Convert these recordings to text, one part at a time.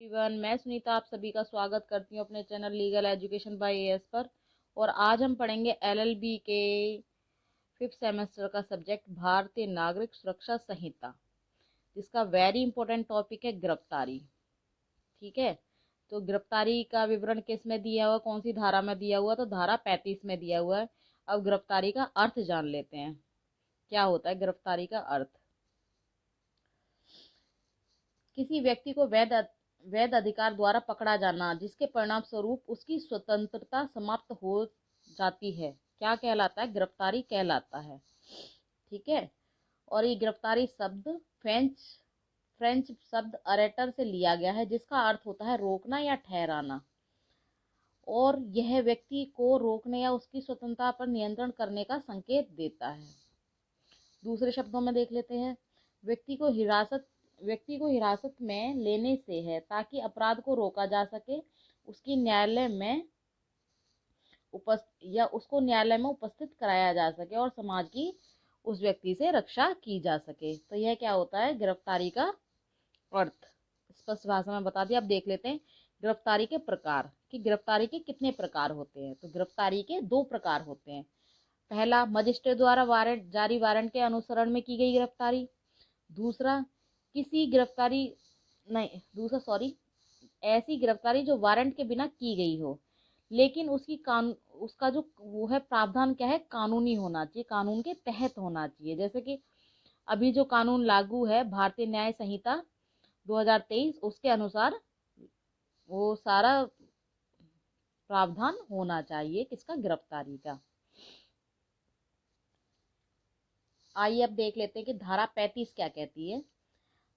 Everyone, मैं सुनीता आप सभी का स्वागत करती हूँ अपने channel legal education by as पर। और आज हम पढ़ेंगे एलएलबी के 5th सेमेस्टर का सब्जेक्ट भारतीय नागरिक सुरक्षा संहिता, जिसका वेरी इंपॉर्टेंट टॉपिक है गिरफ्तारी। ठीक है, तो गिरफ्तारी का विवरण किस में दिया हुआ, कौन सी धारा में दिया हुआ, तो धारा 35 में दिया हुआ है। अब गिरफ्तारी का अर्थ जान लेते हैं, क्या होता है गिरफ्तारी का अर्थ। किसी व्यक्ति को वैध अधिकार द्वारा पकड़ा जाना जिसके परिणाम स्वरूप उसकी स्वतंत्रता समाप्त हो जाती है, क्या कहलाता है, गिरफ्तारी कहलाता है। ठीक है, और ये गिरफ्तारी शब्द फ्रेंच शब्द अरेटर से लिया गया है, जिसका अर्थ होता है रोकना या ठहराना, और यह व्यक्ति को रोकने या उसकी स्वतंत्रता पर नियंत्रण करने का संकेत देता है। दूसरे शब्दों में देख लेते हैं, व्यक्ति को हिरासत में लेने से है ताकि अपराध को रोका जा सके, उसको न्यायालय में उपस्थित कराया जा सके और समाज की उस व्यक्ति से रक्षा की जा सके। तो यह क्या होता है गिरफ्तारी का अर्थ, स्पष्ट भाषा में बता दिया। अब देख लेते हैं गिरफ्तारी के प्रकार, कि गिरफ्तारी के कितने प्रकार होते हैं। तो गिरफ्तारी के 2 प्रकार होते हैं। पहला, मजिस्ट्रेट द्वारा जारी वारंट के अनुसरण में की गई गिरफ्तारी। दूसरा, ऐसी गिरफ्तारी जो वारंट के बिना की गई हो, लेकिन उसका जो वो है प्रावधान क्या है, कानूनी होना चाहिए, कानून के तहत होना चाहिए। जैसे कि अभी जो कानून लागू है भारतीय न्याय संहिता 2023, उसके अनुसार वो सारा प्रावधान होना चाहिए किसका, गिरफ्तारी का। आइए अब देख लेते हैं कि धारा 35 क्या कहती है।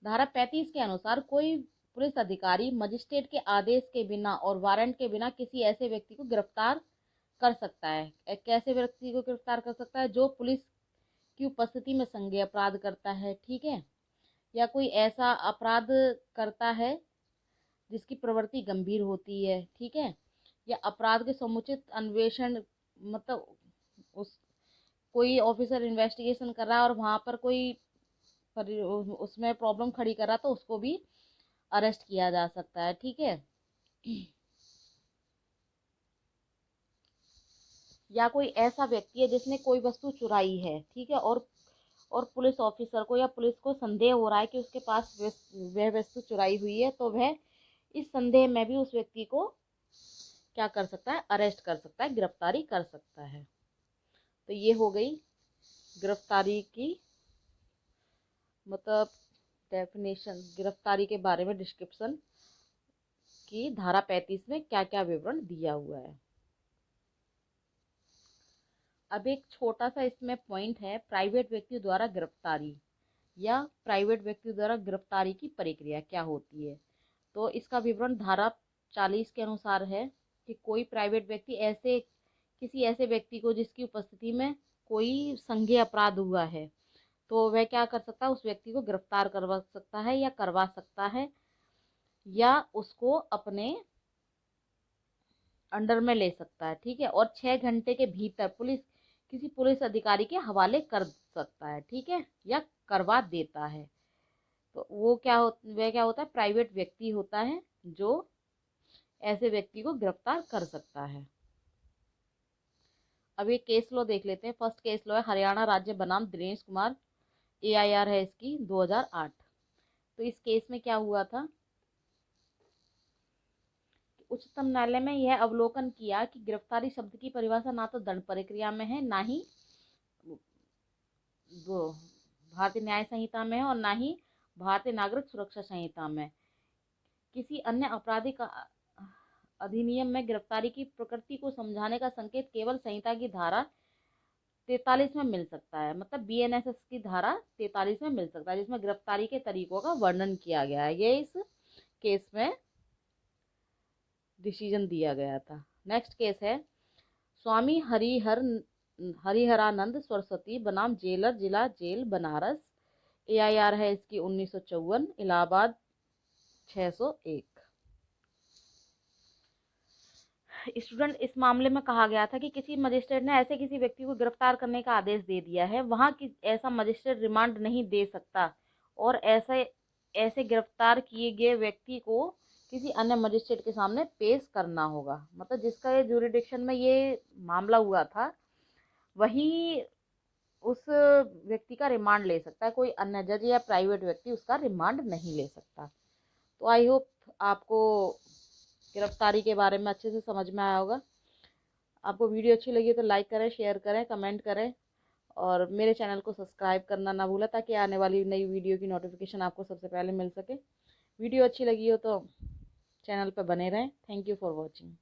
धारा 35 के अनुसार कोई पुलिस अधिकारी मजिस्ट्रेट के आदेश के बिना और वारंट के बिना किसी ऐसे व्यक्ति को गिरफ्तार कर सकता है। एक ऐसे व्यक्ति को गिरफ्तार कर सकता है जो पुलिस की उपस्थिति में संज्ञेय अपराध करता है, ठीक है, या कोई ऐसा अपराध करता है जिसकी प्रवृत्ति गंभीर होती है, ठीक है, या अपराध के समुचित अन्वेषण, मतलब उस कोई ऑफिसर इन्वेस्टिगेशन कर रहा है और वहां पर कोई उसमें प्रॉब्लम खड़ी कर रहा, तो उसको भी अरेस्ट किया जा सकता है। ठीक है, या कोई ऐसा व्यक्ति है जिसने कोई वस्तु चुराई है, ठीक है, और पुलिस ऑफिसर को या पुलिस को संदेह हो रहा है कि उसके पास वह वस्तु चुराई हुई है, तो वह इस संदेह में भी उस व्यक्ति को क्या कर सकता है, अरेस्ट कर सकता है, गिरफ्तारी कर सकता है। तो ये हो गई गिरफ्तारी की मतलब डेफिनेशन, गिरफ्तारी के बारे में डिस्क्रिप्शन की धारा 35 में क्या क्या विवरण दिया हुआ है। अब एक छोटा सा इसमें पॉइंट है, प्राइवेट व्यक्ति द्वारा गिरफ्तारी या प्राइवेट व्यक्ति द्वारा गिरफ्तारी की प्रक्रिया क्या होती है। तो इसका विवरण धारा 40 के अनुसार है कि कोई प्राइवेट व्यक्ति किसी ऐसे व्यक्ति को जिसकी उपस्थिति में कोई संज्ञेय अपराध हुआ है, तो वह क्या कर सकता है, उस व्यक्ति को गिरफ्तार करवा सकता है या करवा सकता है, या उसको अपने अंडर में ले सकता है, ठीक है, और 6 घंटे के भीतर किसी पुलिस अधिकारी के हवाले कर सकता है, ठीक है, या करवा देता है। तो वह क्या होता है, प्राइवेट व्यक्ति होता है जो ऐसे व्यक्ति को गिरफ्तार कर सकता है। अब ये केस लॉ देख लेते हैं। फर्स्ट केस लॉ है हरियाणा राज्य बनाम दिनेश कुमार, AIR है इसकी 2008। तो इस केस में क्या हुआ था, उच्चतम न्यायालय में यह अवलोकन किया कि गिरफ्तारी शब्द की परिभाषा ना तो दंड प्रक्रिया में है, ना ही वो भारतीय न्याय संहिता में है, और ना ही भारतीय नागरिक सुरक्षा संहिता में। किसी अन्य आपराधिक अधिनियम में गिरफ्तारी की प्रकृति को समझाने का संकेत केवल संहिता की धारा 43 में मिल सकता है, मतलब BNSS की धारा 43 में मिल सकता है, जिसमें गिरफ्तारी के तरीकों का वर्णन किया गया है। ये इस केस में डिसीजन दिया गया था। नेक्स्ट केस है स्वामी हरिहरानंद सरस्वती बनाम जेलर, जिला जेल बनारस, AIR है इसकी 1954, इलाहाबाद 601। स्टूडेंट, इस मामले में कहा गया था कि किसी मजिस्ट्रेट ने ऐसे किसी व्यक्ति को गिरफ्तार करने का आदेश दे दिया है, वहां की ऐसा मजिस्ट्रेट रिमांड नहीं दे सकता और ऐसे गिरफ्तार किए गए व्यक्ति को किसी अन्य मजिस्ट्रेट के सामने पेश करना होगा। मतलब जिसका ये ज्यूरिडिक्शन में ये मामला हुआ था, वही उस व्यक्ति का रिमांड ले सकता है, कोई अन्य जज या प्राइवेट व्यक्ति उसका रिमांड नहीं ले सकता। तो आई होप आपको गिरफ्तारी के बारे में अच्छे से समझ में आया होगा। आपको वीडियो अच्छी लगी तो लाइक करें, शेयर करें, कमेंट करें और मेरे चैनल को सब्सक्राइब करना ना भूलें, ताकि आने वाली नई वीडियो की नोटिफिकेशन आपको सबसे पहले मिल सके। वीडियो अच्छी लगी हो तो चैनल पर बने रहें। Thank you for watching.